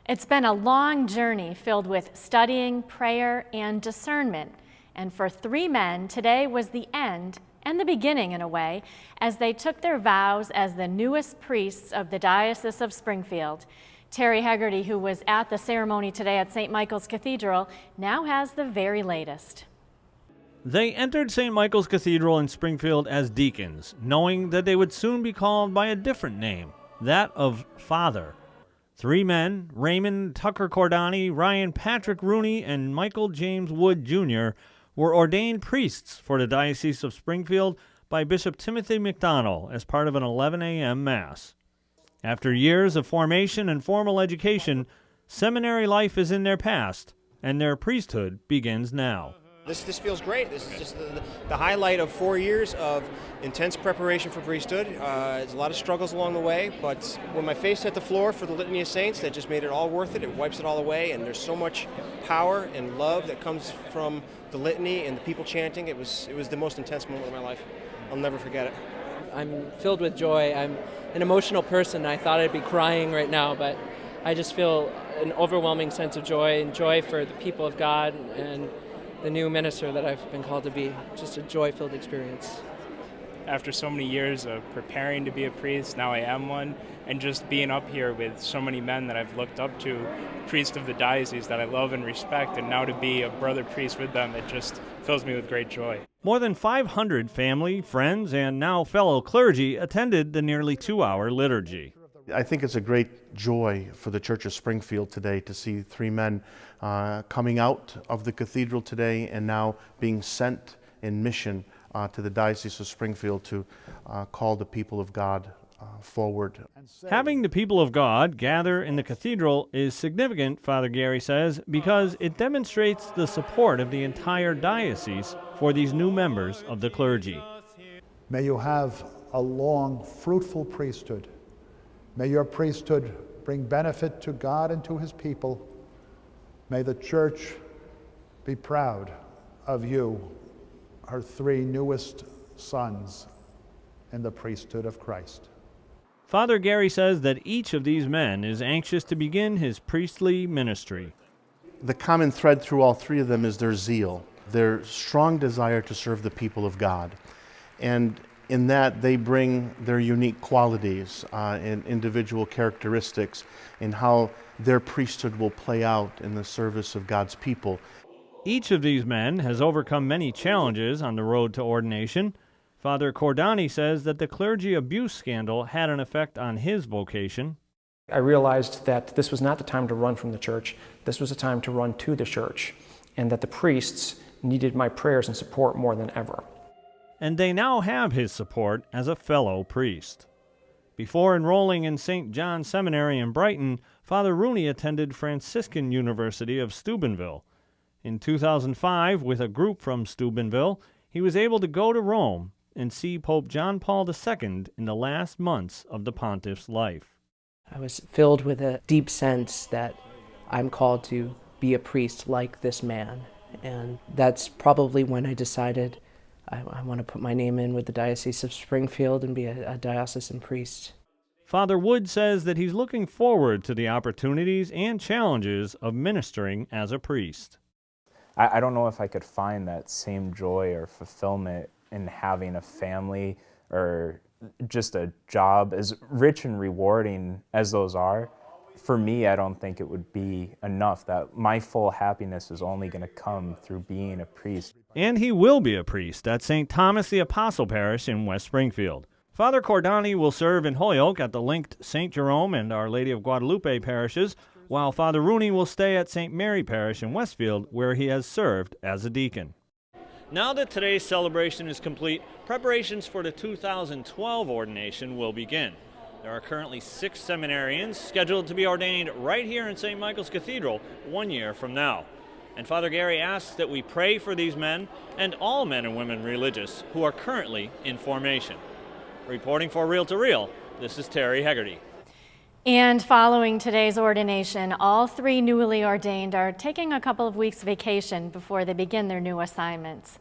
It's been a long journey filled with studying, prayer, and discernment. And for 3 men, today was the end and the beginning in a way, as they took their vows as the newest priests of the Diocese of Springfield. Terry Hegarty, who was at the ceremony today at St. Michael's Cathedral, now has the very latest. They entered St. Michael's Cathedral in Springfield as deacons, knowing that they would soon be called by a different name, that of Father. 3 men, Raymond Tucker Cordani, Ryan Patrick Rooney, and Michael James Wood Jr., were ordained priests for the Diocese of Springfield by Bishop Timothy McDonnell as part of an 11 a.m. Mass. After years of formation and formal education, seminary life is in their past, and their priesthood begins now. This feels great. This is just the highlight of 4 years of intense preparation for priesthood. There's a lot of struggles along the way, but when my face hit the floor for the Litany of Saints, that just made it all worth it. It wipes it all away, and there's so much power and love that comes from the litany and the people chanting. It was the most intense moment of my life. I'll never forget it. I'm filled with joy. I'm an emotional person. I thought I'd be crying right now, but I just feel an overwhelming sense of joy, and joy for the people of God and the new minister that I've been called to be. Just a joy-filled experience. After so many years of preparing to be a priest, now I am one, and just being up here with so many men that I've looked up to, priests of the diocese that I love and respect, and now to be a brother priest with them, it just fills me with great joy. More than 500 family, friends, and now fellow clergy attended the nearly 2-hour liturgy. I think it's a great joy for the Church of Springfield today to see 3 men coming out of the cathedral today and now being sent in mission to the Diocese of Springfield to call the people of God forward. Having the people of God gather in the cathedral is significant, Father Gary says, because it demonstrates the support of the entire diocese for these new members of the clergy. May you have a long, fruitful priesthood. May your priesthood bring benefit to God and to his people. May the Church be proud of you, her 3 newest sons in the priesthood of Christ. Father Gary says that each of these men is anxious to begin his priestly ministry. The common thread through all 3 of them is their zeal, their strong desire to serve the people of God. And in that, they bring their unique qualities and individual characteristics in how their priesthood will play out in the service of God's people. Each of these men has overcome many challenges on the road to ordination. Father Cordani says that the clergy abuse scandal had an effect on his vocation. I realized that this was not the time to run from the church. This was the time to run to the church, and that the priests needed my prayers and support more than ever. And they now have his support as a fellow priest. Before enrolling in St. John Seminary in Brighton, Father Rooney attended Franciscan University of Steubenville. In 2005, with a group from Steubenville, he was able to go to Rome and see Pope John Paul II in the last months of the pontiff's life. I was filled with a deep sense that I'm called to be a priest like this man, and that's probably when I decided I want to put my name in with the Diocese of Springfield and be a diocesan priest. Father Wood says that he's looking forward to the opportunities and challenges of ministering as a priest. I don't know if I could find that same joy or fulfillment in having a family or just a job, as rich and rewarding as those are. For me, I don't think it would be enough. That my full happiness is only going to come through being a priest. And he will be a priest at St. Thomas the Apostle Parish in West Springfield. Father Cordani will serve in Holyoke at the linked St. Jerome and Our Lady of Guadalupe parishes, while Father Rooney will stay at St. Mary Parish in Westfield, where he has served as a deacon. Now that today's celebration is complete, preparations for the 2012 ordination will begin. There are currently 6 seminarians scheduled to be ordained right here in St. Michael's Cathedral 1 year from now. And Father Gary asks that we pray for these men and all men and women religious who are currently in formation. Reporting for Reel to Reel, this is Terry Hegarty. And following today's ordination, all 3 newly ordained are taking a couple of weeks vacation before they begin their new assignments.